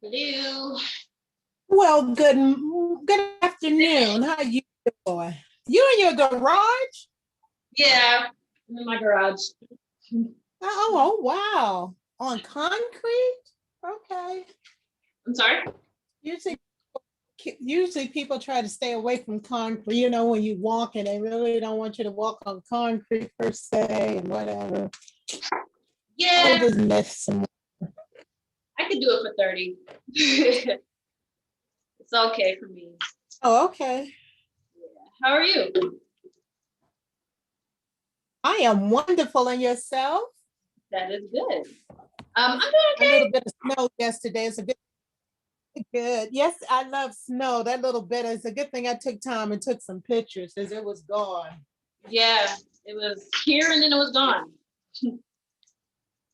Hello. Well, good afternoon. How you doing? You in your garage? Yeah, I'm in my garage. Oh, wow. On concrete? Okay. I'm sorry. Usually, usually people try to stay away from concrete. When you walk and they really don't want you to walk on concrete per se and whatever. I'll Yeah, just miss some. I could do it for 30. It's okay for me. Oh, okay. How are you? I am wonderful. And yourself? That is good. I'm doing A okay. little bit of snow yesterday. It's a good. Yes, I love snow. That little bit is a good thing I took time and took some pictures because it was gone. Yeah, it was here and then it was gone.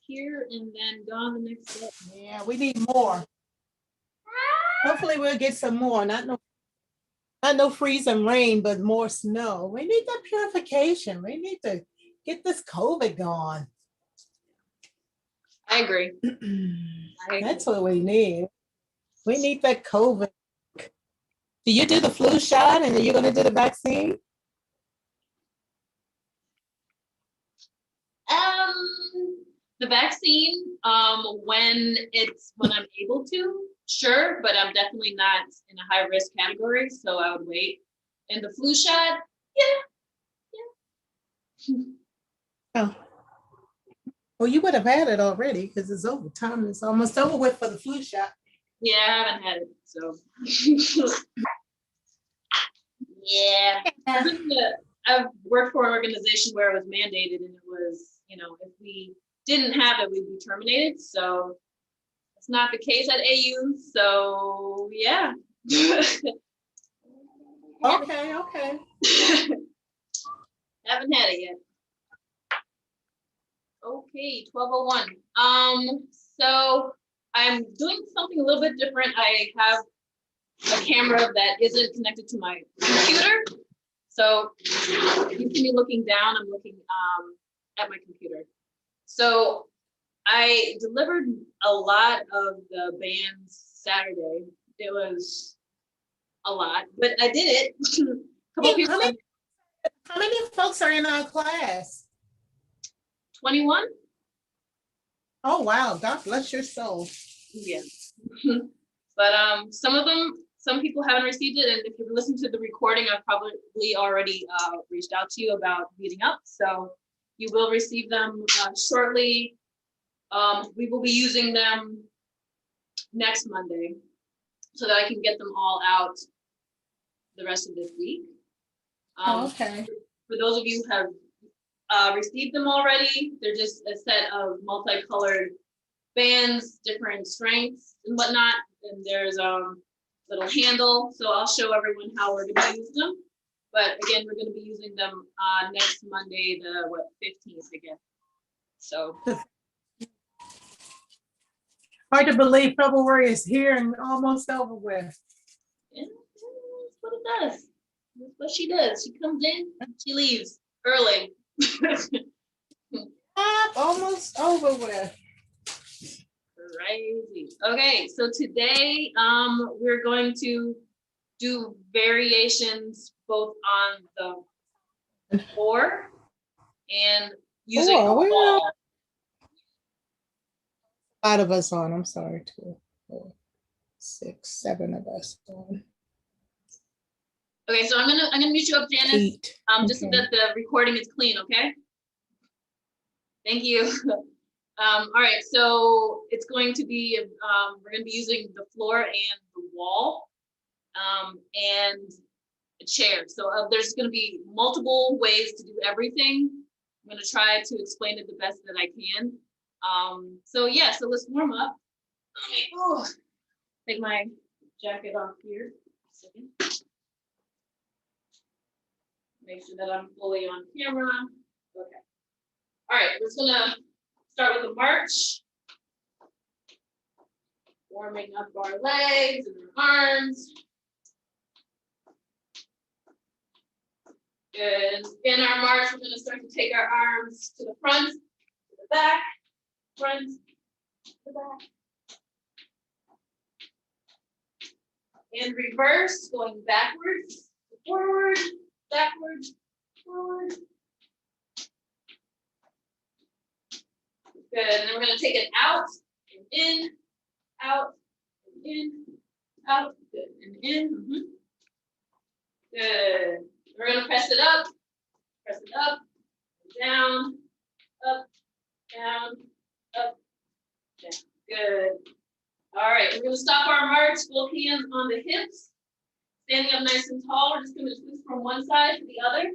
Here and then gone the next day. Yeah, we need more. Hopefully we'll get some more. Not no freezing rain, but more snow. We need that purification. We need to get this COVID gone. I agree. That's what we need. We need that COVID. Do you do the flu shot and are you going to do the vaccine? The vaccine, when I'm able to, sure, but I'm definitely not in a high risk category, so I would wait. And the flu shot, yeah. Oh. Well, you would have had it already because it's over. Time is almost over with for the flu shot. Yeah, I haven't had it, so yeah. I've worked for an organization where it was mandated, and it was, if we didn't have it, we'd be terminated. So it's not the case at AU. So yeah. Okay. Haven't had it yet. Okay, 12:01. So I'm doing something a little bit different. I have a camera that isn't connected to my computer. So you see me looking down, I'm looking at my computer. So I delivered a lot of the bands Saturday. It was a lot, but I did it. How many folks are in our class? 21. Oh, wow. God bless your soul. Yeah. But some people haven't received it, and if you've listened to the recording, I've probably already reached out to you about meeting up. So you will receive them shortly. We will be using them next Monday so that I can get them all out the rest of this week. Okay. For those of you who have received them already, they're just a set of multicolored bands, different strengths and whatnot. And there's a little handle. So I'll show everyone how we're going to use them. But again, we're going to be using them next Monday, the 15th again. So hard to believe February is here and almost over with. Yeah, that's what it does. That's what she does. She comes in, she leaves early. Almost over with. Crazy. Okay, so today we're going to do variations both on the floor and using the wall. A lot of us on. I'm sorry, 2, 4, 6, 7 of us on. Okay, so I'm gonna mute you up, Janice. 8. Just so that the recording is clean, okay? Thank you. All right, so it's going to be, we're going to be using the floor and the wall and a chair. So there's going to be multiple ways to do everything. I'm going to try to explain it the best that I can. So yeah, so let's warm up. Oh, take my jacket off here. Make sure that I'm fully on camera. Okay. All right, we're just gonna start with a march. Warming up our legs and our arms. Good. In our march, we're gonna start to take our arms to the front, to the back, front, to the back. And reverse, going backwards, forward, backwards, forward. Good, and then we're gonna take it out, and in, out, and in, out, good, and in, Good, we're gonna press it up, down, up, down, up, down, good. All right, we're gonna stop our march, both hands on the hips, standing up nice and tall. We're just gonna twist from one side to the other,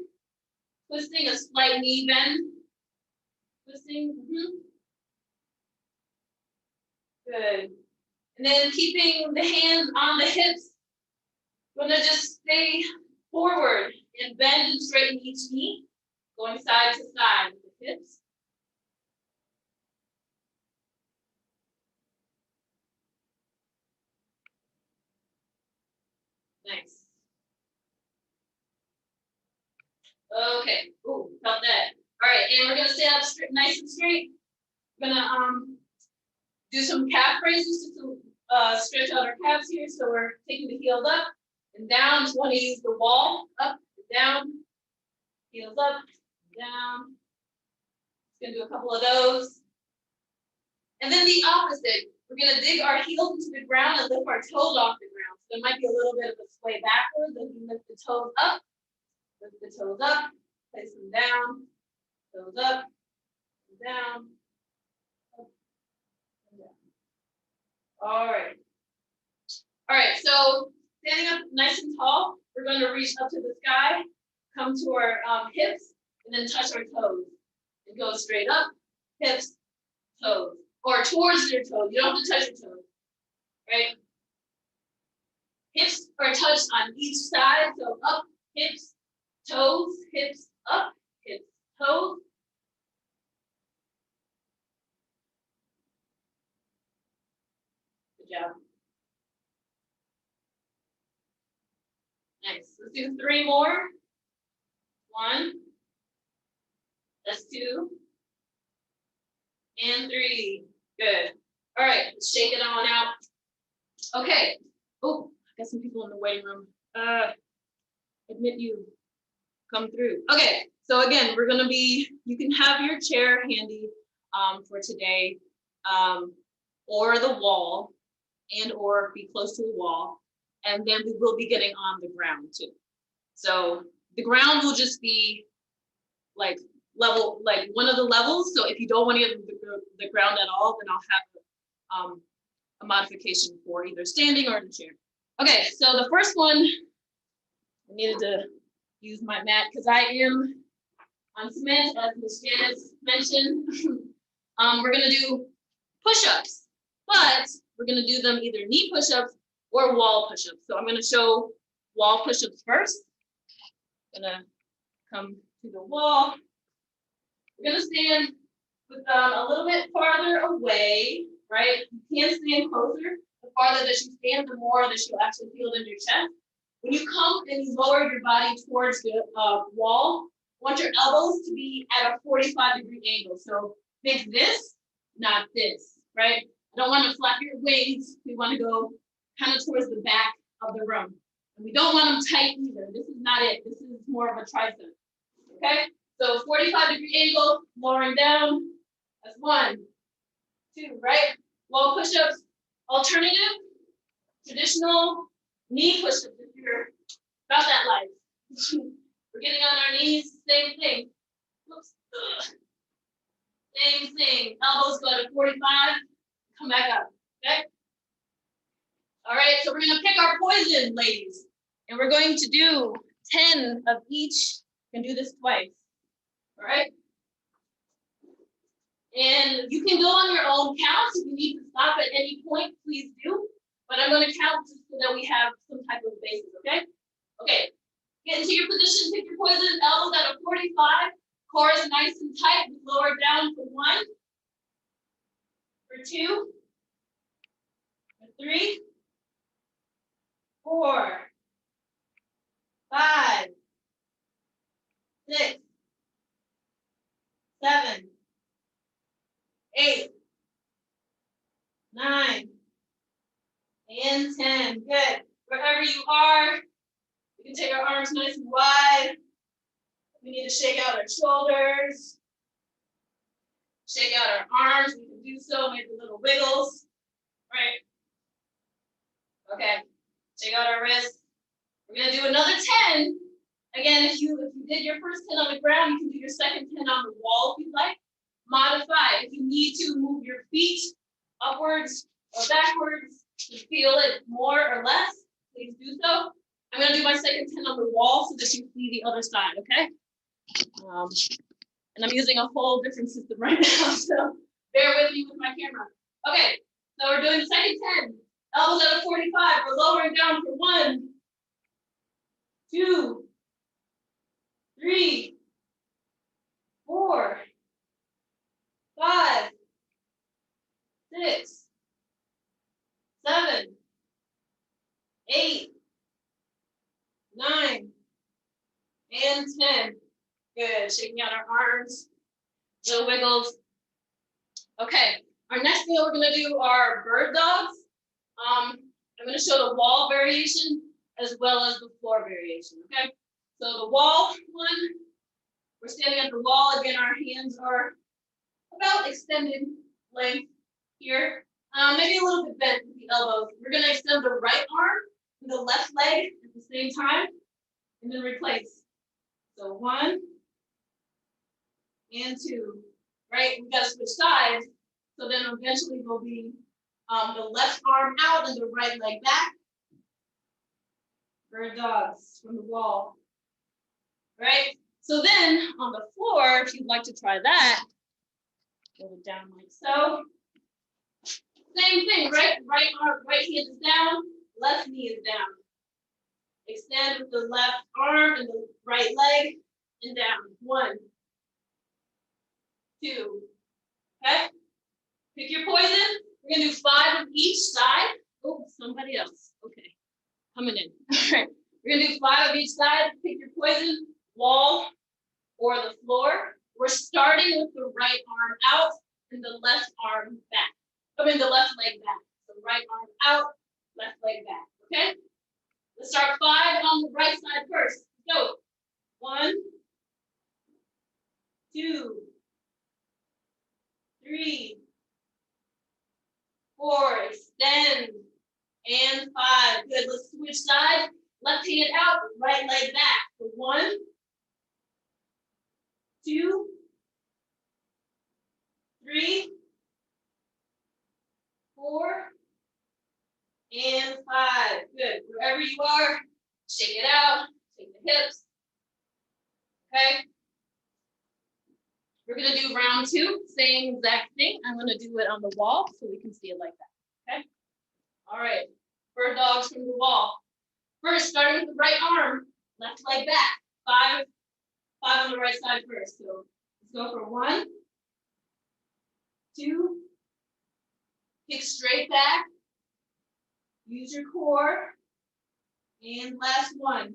twisting a slight knee bend, twisting, Good. And then keeping the hands on the hips, we're gonna just stay forward and bend and straighten each knee, going side to side with the hips. Nice. Okay. Ooh, felt that. All right, and we're gonna stay up straight, nice and straight. We're gonna do some calf raises to stretch out our calves here. So we're taking the heels up and down. Just want to use the wall, up, down, heels up, down. Just gonna do a couple of those. And then the opposite. We're gonna dig our heels into the ground and lift our toes off the ground. So there might be a little bit of a sway backwards. Then you lift the toes up, place them down, toes up, down. All right. All right, so standing up nice and tall, we're going to reach up to the sky, come to our hips, and then touch our toes. And go straight up, hips, toes, or towards your toes. You don't have to touch your toes, right? Hips are touched on each side, so up, hips, toes, hips, up, hips, toes. Good job. Nice. Let's do 3 more. 1. That's 2. And 3. Good. All right, let's shake it on out. Okay. Oh, I got some people in the waiting room. Admit you. Come through. Okay, so again, we're gonna be, you can have your chair handy for today, or the wall, and or be close to the wall. And then we will be getting on the ground too. So the ground will just be like level, like one of the levels. So if you don't want to get the ground at all, then I'll have a modification for either standing or in the chair. Okay, so the first one, I needed to use my mat because I am on cement, as Ms. Janice mentioned. We're gonna do push-ups, but we're gonna do them either knee push-ups or wall push-ups. So I'm gonna show wall push-ups first. Gonna come to the wall. We're gonna stand with a little bit farther away, right? You can stand closer. The farther that you stand, the more that you'll actually feel it in your chest. When you come and you lower your body towards the wall, I want your elbows to be at a 45-degree angle. So think this, not this, right? I don't want to flap your wings. We want to go kind of towards the back of the room. And we don't want them tight either. This is not it. This is more of a tricep, okay? So 45-degree angle, lowering down. That's 1, 2, right? Wall push-ups. Alternative, traditional knee push-ups if you're about that life. We're getting on our knees, same thing. Oops. Same thing. Elbows go to 45, come back up, okay? All right, so we're gonna pick our poison, ladies. And we're going to do 10 of each. You can do this twice, all right? And you can go on your own counts. If you need to stop at any point, please do. But I'm gonna count just so that we have some type of basis, okay? Okay, get into your position, pick your poison, elbows at a 45. Core is nice and tight, lower down for 1, for 2, for 3, 4, 5, 6, 7, 8, 9, and 10. Good. wherever you are. We can take our arms nice and wide. We need to shake out our shoulders. Shake out our arms. We can do so, maybe little wiggles. Right. Okay. Shake out our wrists. We're gonna do another 10. Again, if you did your first 10 on the ground, you can do your second 10 on the wall if you'd like. Modify. If you need to move your feet upwards or backwards to feel it more or less, please do so. I'm gonna do my second 10 on the wall so that you see the other side, okay? And I'm using a whole different system right now, so bear with me with my camera. Okay, so we're doing the second 10. Elbows at a 45. We're lowering down for 1, 2, 3, 4, 5, 6, 7, 8, 9, and 10. Good. Shaking out our arms. Little wiggles. Okay. Our next thing we're going to do are bird dogs. I'm going to show the wall variation as well as the floor variation. Okay. So the wall one, we're standing at the wall. Again, our hands are about extended length here. Maybe a little bit bent with the elbows. We're going to extend the right arm to the left leg at the same time and then replace. So 1 and 2, right? We got to switch sides. So then eventually we'll be the left arm out and the right leg back. Bird dogs from the wall, right? So then on the floor, if you'd like to try that, go down like so. Same thing, right? Right arm, right hand is down, left knee is down. Extend with the left arm and the right leg and down. 1, 2, okay? Pick your poison. We're gonna do 5 of each side. Oh, somebody else, okay. Coming in, all right. We're gonna do 5 of each side. Pick your poison, wall or the floor. We're starting with the right arm out and the left arm back. I mean the left leg back. So right arm out, left leg back, okay? Let's start 5 on the right side first. Go. 1, 2, 3, 4, extend, and 5. Good, let's switch sides. Left hand out, right leg back. For 1, 2, 3, 4, and 5. Good, wherever you are, shake it out, shake the hips. Okay. We're gonna do round 2, same exact thing. I'm gonna do it on the wall so we can see it like that, okay? All right, bird dogs from the wall. First, starting with the right arm, left leg back. 5 on the right side first. So let's go for 1, 2, kick straight back, use your core, and last 1.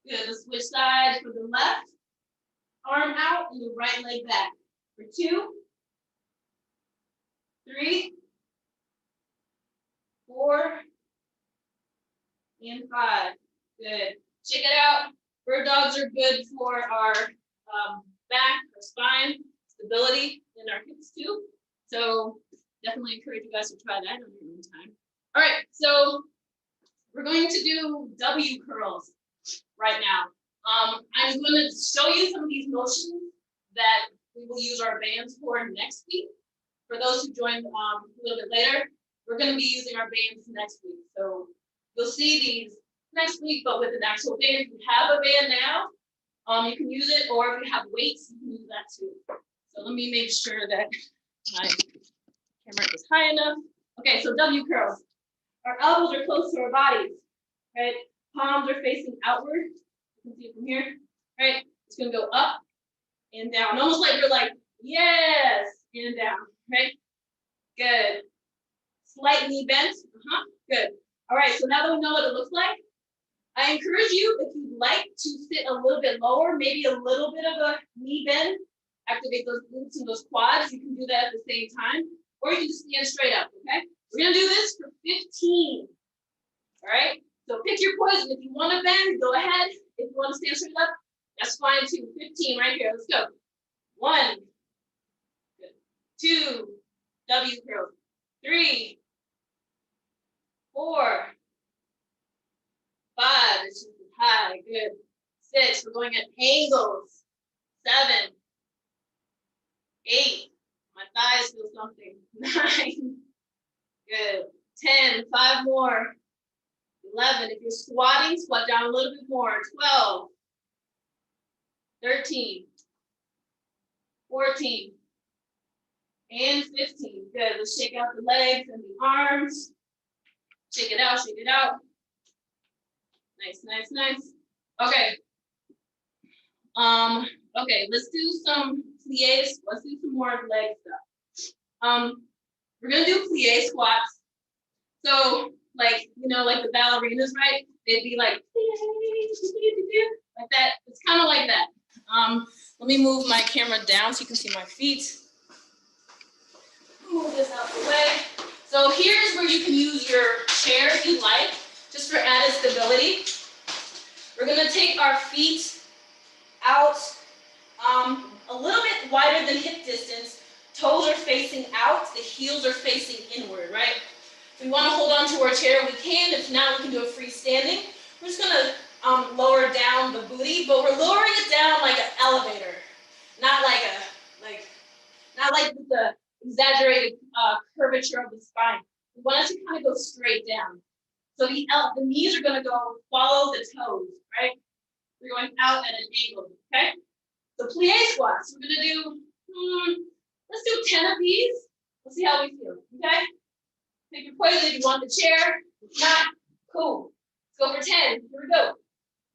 Good, let's switch sides for the left. Arm out and the right leg back. For 2, 3, 4, and 5. Good. Check it out. Bird dogs are good for our back, our spine, stability, and our hips too. So definitely encourage you guys to try that on your own time. All right, so we're going to do W curls right now. I'm going to show you some of these motions that we will use our bands for next week. For those who joined a little bit later, we're going to be using our bands next week. So you'll see these next week, but with an actual band. If you have a band now, you can use it, or if you have weights, you can use that too. So let me make sure that my camera is high enough. Okay, so W curls. Our elbows are close to our bodies, right? Palms are facing outward. You can see it from here, right? It's gonna go up and down, almost like you're like, yes, and down, right? Good. Slight knee bend, good. All right, so now that we know what it looks like, I encourage you, if you'd like to sit a little bit lower, maybe a little bit of a knee bend, activate those glutes and those quads, you can do that at the same time, or you can just stand straight up, okay? We're gonna do this for 15, all right? So pick your poison. If you want to bend, go ahead. If you want to stand straight up, that's fine too. 15 right here. Let's go. 1, good. 2, W curls. 3, 4, 5. It's just high. Good. 6. We're going at angles. 7, 8. My thighs feel something. 9. Good. 10. 5 more. 11. If you're squatting, squat down a little bit more. 12. 13. 14. And 15. Good. Let's shake out the legs and the arms. Shake it out, shake it out. Nice, nice, nice. Okay. Okay, let's do some plies. Let's do some more leg stuff. We're gonna do plie squats. So, like, you know, like the ballerinas, right? They'd be like that. It's kind of like that. Let me move my camera down so you can see my feet. Move this out the way. So here's where you can use your chair if you like, just for added stability. We're gonna take our feet out a little bit wider than hip distance. Toes are facing out, the heels are facing inward, right? If we want to hold on to our chair, we can. If not, we can do a freestanding. We're just gonna lower down the booty, but we're lowering it down like an elevator, not like the exaggerated curvature of the spine. We want it to kind of go straight down. So the knees are gonna go follow the toes, right? We're going out at an angle, okay? So plie squats, we're gonna do, let's do 10 of these. Let's see how we feel, okay? Pick your poison if you want the chair. If not, cool. Let's go for 10, here we go.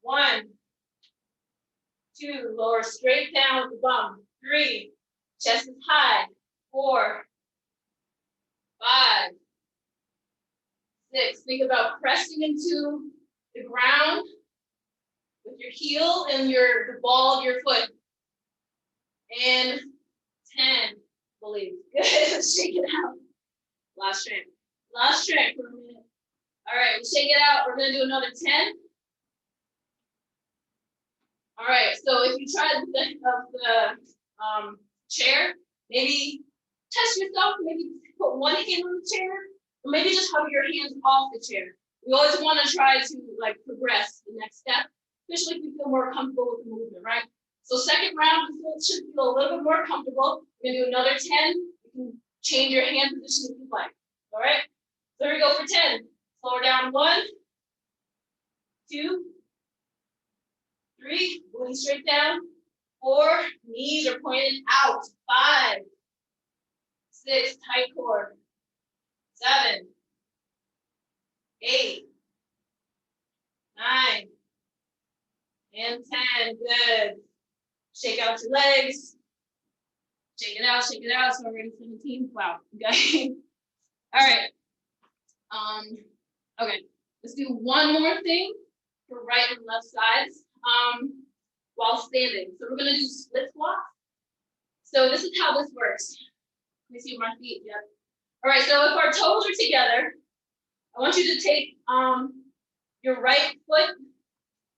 1, 2, lower straight down with the bum. 3, chest is high. 4, 5, 6. Think about pressing into the ground with your heel and the ball of your foot. And 10, believe. Good. Shake it out. Last strength. Last strength for a minute. All right, shake it out. We're gonna do another 10. All right, so if you try the chair, maybe test yourself, maybe put one hand on the chair, or maybe just hover your hands off the chair. We always want to try to like progress the next step, especially if you feel more comfortable with the movement, right? So second round, you should feel a little bit more comfortable. We're gonna do another 10. You can change your hand position if you like. All right, so here we go for 10. Lower down. 1, 2, 3, booty straight down. 4, knees are pointed out. 5, 6, tight core. 7, 8, 9, and 10. Good. Shake out your legs. Shake it out, shake it out. So we're ready for 17. Wow. Okay. All right. Okay. Let's do one more thing for right and left sides while standing. So we're gonna do split squats. So this is how this works. Let me see my feet. Yep. All right. So if our toes are together, I want you to take your right foot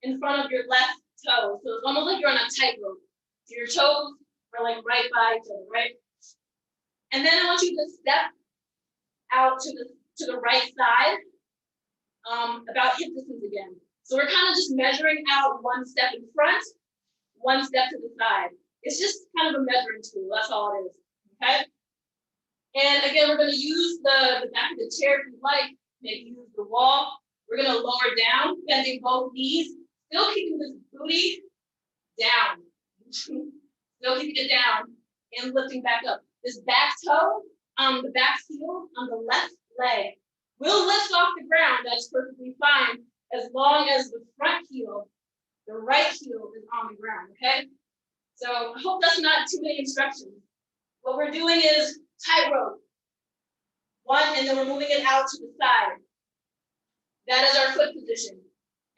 in front of your left toe. So it's almost like you're on a tightrope. So your toes are like right by each other, right? And then I want you to step out to the right side, about hip distance again. So we're kind of just measuring out one step in front, one step to the side. It's just kind of a measuring tool. That's all it is. Okay. And again, we're going to use the back of the chair if you like. Maybe use the wall. We're going to lower down, bending both knees, still keeping this booty down. Still keeping it down and lifting back up. This back toe, the back heel on the left leg will lift off the ground. That's perfectly fine as long as the front heel, the right heel is on the ground, okay? So I hope that's not too many instructions. What we're doing is tightrope. 1, and then we're moving it out to the side. That is our foot position.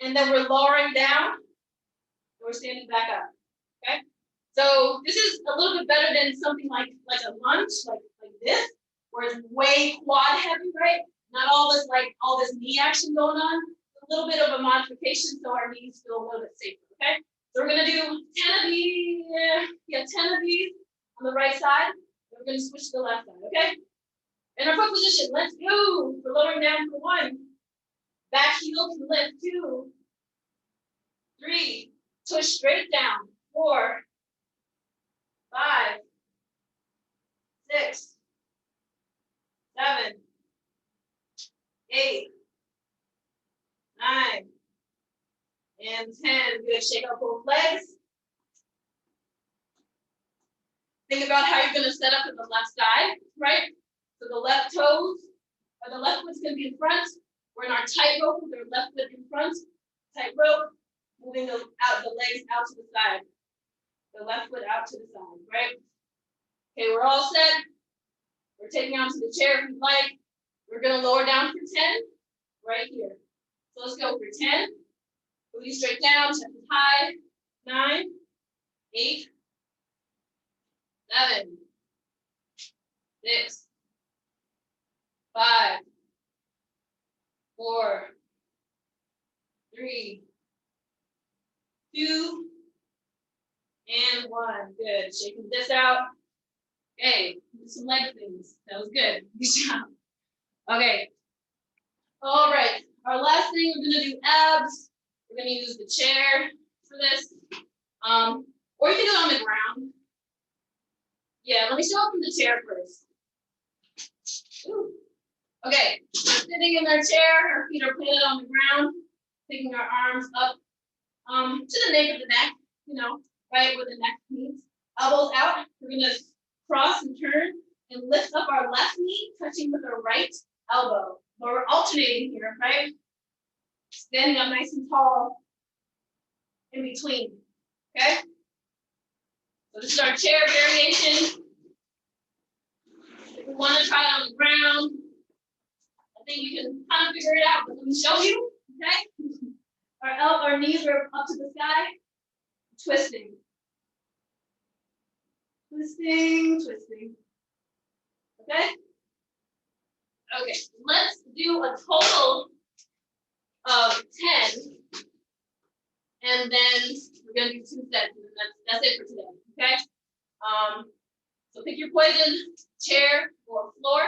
And then we're lowering down, and we're standing back up, okay? So this is a little bit better than something like a lunge, like this, where it's way quad heavy, right? Not all this knee action going on. It's a little bit of a modification so our knees feel a little bit safer, okay? So we're gonna do 10 of these, 10 of these on the right side. We're gonna switch to the left side, okay? In our foot position, let's go. We're lowering down for 1. Back heel can lift, 2, 3, push straight down, 4, 5, 6, 7, 8, 9, and 10. Good, shake out both legs. Think about how you're gonna set up at the left side, right? So the left toes, or the left foot's gonna be in front. We're in our tightrope with our left foot in front. Tightrope, moving the legs out to the side. The left foot out to the side, right? Okay, we're all set. We're taking onto the chair if you'd like. We're gonna lower down for 10, right here. So let's go for 10. Booty straight down, chest is high. 9, 8, 7, 6, 5, 4, 3, 2, and 1. Good. Shaking this out. Okay, do some leg things. That was good. Good job. Okay. All right. Our last thing, we're gonna do abs. We're gonna use the chair for this. Or you can do it on the ground. Yeah, let me show up in the chair first. Ooh. Okay, we're sitting in our chair, our feet are planted on the ground, taking our arms up to the nape of the neck, you know, right where the neck meets. Elbows out, we're gonna cross and turn and lift up our left knee, touching with our right elbow. But we're alternating here, right? Standing up nice and tall in between, okay? So this is our chair variation. If we want to try it on the ground, I think you can kind of figure it out, but let me show you, okay? Our knees are up to the sky, twisting. Twisting, twisting. Okay? Okay, let's do a total of 10. And then we're gonna do 2 sets, and that's it for today, okay? So pick your poison, chair or floor.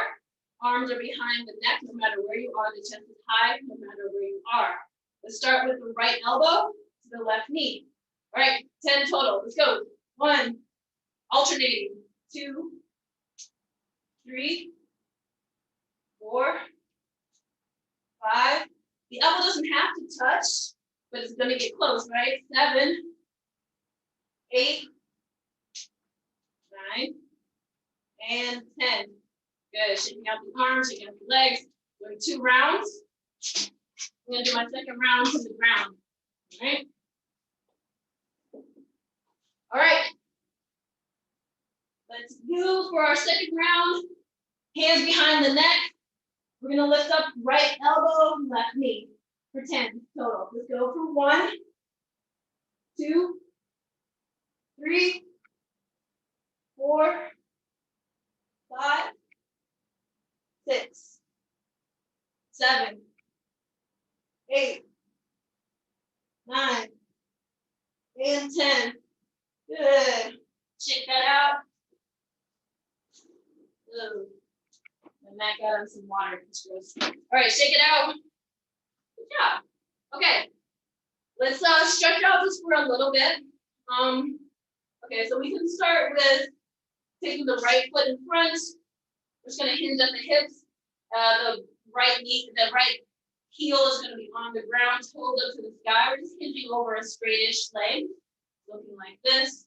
Arms are behind the neck, no matter where you are. The chest is high, no matter where you are. Let's start with the right elbow to the left knee. All right, 10 total. Let's go. 1, alternating. 2, 3, 4, 5. The elbow doesn't have to touch, but it's gonna get close, right? 7, 8, 9, and 10. Good, shaking out the arms, shaking out the legs. Doing 2 rounds. I'm gonna do my second round from the ground, all right? All right. Let's do for our second round. Hands behind the neck. We're gonna lift up right elbow, left knee for 10 total. Let's go for 1, 2, 3, 4, 5, 6, 7, 8, 9, and 10. Good. Shake that out. Ooh. And that got on some water. It's gross. All right, shake it out. Good job. Okay. Let's stretch out just for a little bit. Okay, so we can start with taking the right foot in front. We're just gonna hinge at the hips. The right heel is gonna be on the ground, toes up to the sky. We're just hinging over a straightish leg, looking like this.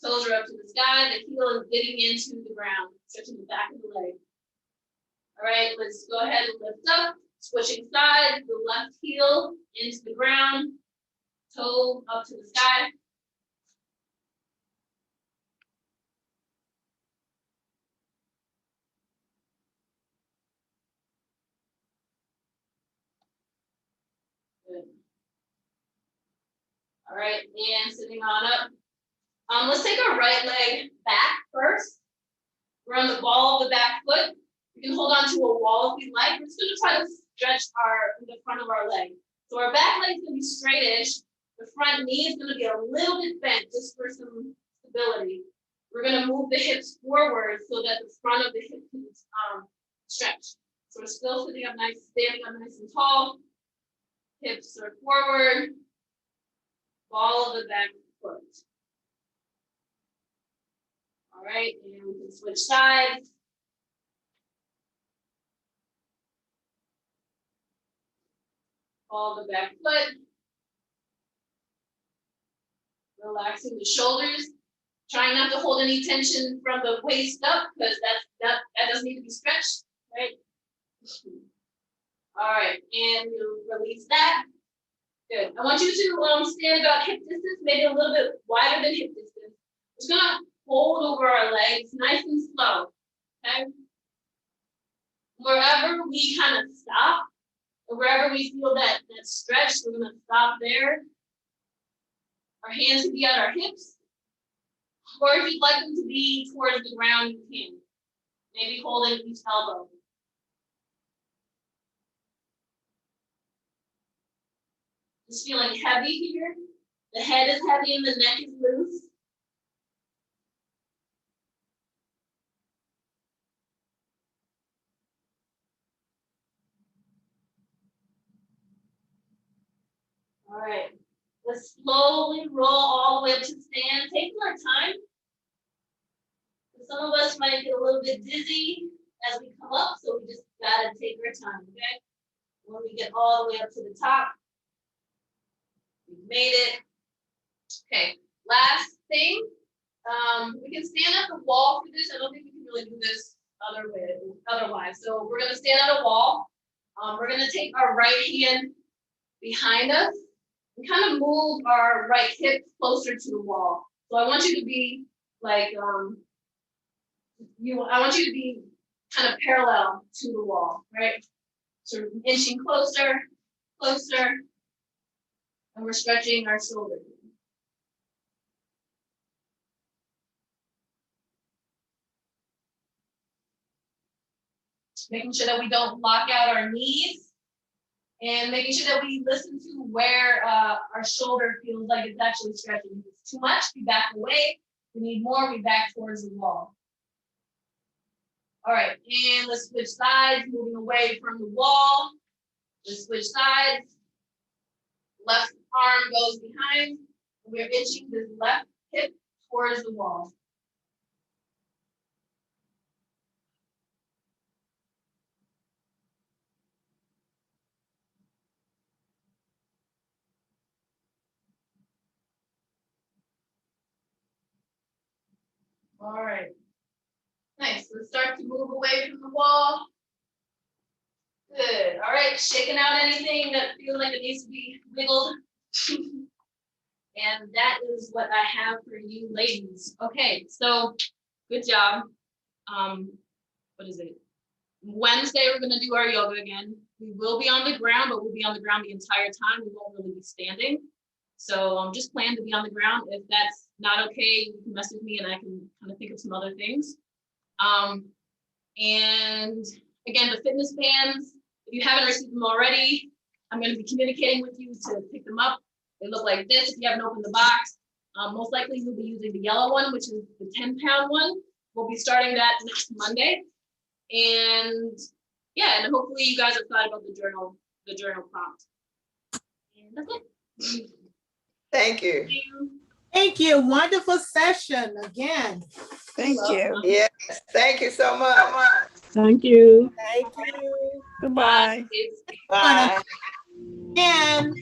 Toes are up to the sky. The heel is digging into the ground, stretching the back of the leg. All right, let's go ahead and lift up. Switching sides, the left heel into the ground, toe up to the sky. Good. All right, and sitting on up. Let's take our right leg back first. We're on the ball of the back foot. You're We can hold on to a wall if we like. We're just gonna try to stretch the front of our leg. So our back leg is gonna be straightish. The front knee is gonna be a little bit bent just for some stability. We're gonna move the hips forward so that the front of the hip can stretch. So we're still sitting up nice, standing up nice and tall. Hips are forward. Ball of the back foot. All right, and we can switch sides. Ball of the back foot. Relaxing the shoulders. Trying not to hold any tension from the waist up because that doesn't need to be stretched, right? All right, and you release that. Good. I want you to stand about hip distance, maybe a little bit wider than hip distance. We're just gonna hold over our legs, nice and slow. Okay. Wherever we kind of stop, or wherever we feel that stretch, we're gonna stop there. Our hands can be at our hips. Or if you'd like them to be towards the ground, you can. Maybe holding each elbow. Just feeling heavy here. The head is heavy and the neck is loose. All right. Let's slowly roll all the way up to stand. Take our time. Some of us might get a little bit dizzy as we come up, so we just gotta take our time, okay? When we get all the way up to the top, we've made it. Okay, last thing, we can stand at the wall for this. I don't think we can really do this otherwise. So we're gonna stand at a wall. We're gonna take our right hand behind us and kind of move our right hip closer to the wall. So I want you to be like, I want you to be kind of parallel to the wall, right? So inching closer, closer, and we're stretching our shoulders. Making sure that we don't block out our knees, and making sure that we listen to where our shoulder feels like it's actually stretching. If it's too much, we back away. If we need more, we back towards the wall. All right, and let's switch sides, moving away from the wall. Let's switch sides. Left arm goes behind. We're inching this left hip towards the wall. All right. Nice. Let's start to move away from the wall. Good. All right. Shaking out anything that feels like it needs to be wiggled. And that is what I have for you ladies. Okay. So good job. What is it? Wednesday, we're going to do our yoga again. We will be on the ground, but we'll be on the ground the entire time. We won't really be standing. So just plan to be on the ground. If that's not okay, you can message me and I can kind of think of some other things. And again, the fitness bands, if you haven't received them already, I'm going to be communicating with you to pick them up. They look like this if you haven't opened the box. Most likely you'll be using the yellow one, which is the 10-pound one. We'll be starting that next Monday. And yeah, and hopefully you guys have thought about the journal prompt. And that's it. Thank you. Thank you. Thank you. Wonderful session again. Thank you. Yes, thank you so much. Thank you. Thank you. Goodbye. It's Bye. And